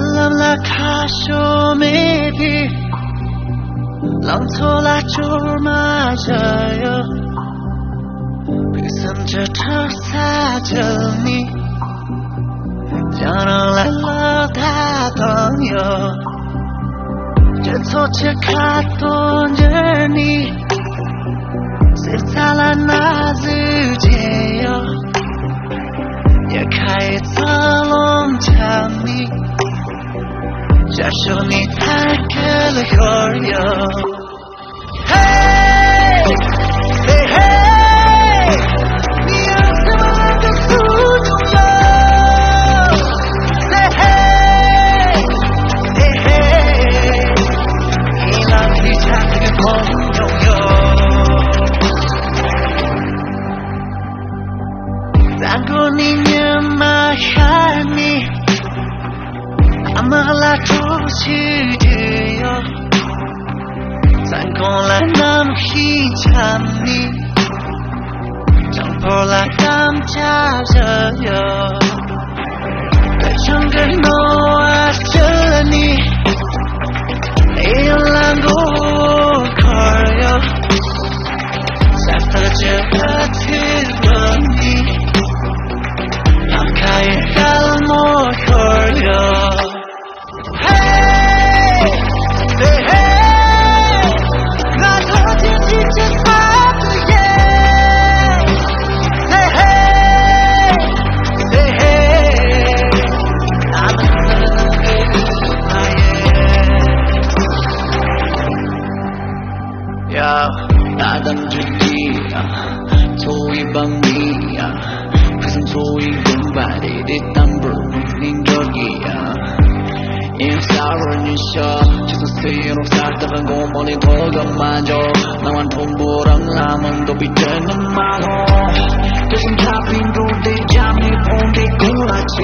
Dalam lakasyo maybe lòng thô là chua mà giờ bị sân chờ thơ xa chờ mi cho nó lại lo ta toàn yo chờ thô chờ khát tôn giờ ni sẽ xa là na dư chê yo ya khai ta lòng chạm mi cha cho ni ta kê lê khói yo Hey, hey, hey,你要怎么的诉衷哟？Say hey, hey, hey， 你让你唱这个梦中哟。当过你年嘛看你，阿妈拉出去的哟。Sẵn còn là năm khi chạm đi chẳng phải là cảm cha giờ giờ để trong cái nỗi chờ ni yêu là ngô khỏi yo sẽ phải chờ hết thứ đi làm khai cả môi khỏi yo Hey, hey, hey 나담 주기야 소위 방미야 무슨 소위 금발이 뒷담불 민족이야 인싸를 니셔 지수스로 살다간 고모니 도감마저 나만 통보랑 남은 도비되는 마고 대신 잡힌 도대 잠이 본데 굴라지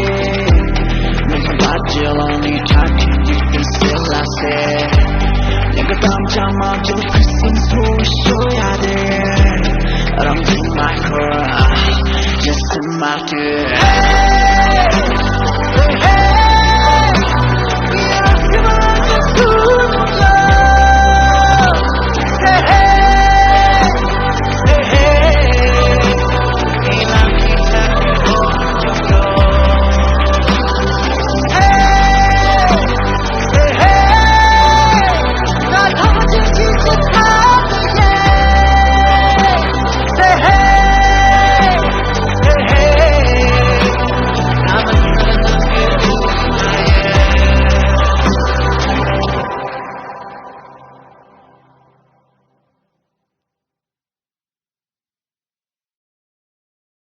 내가 바지런히 찾기 깊은 셀라세 내가 담자마 좀 크신 소리 쉬어야 돼 I'm in my car just in my good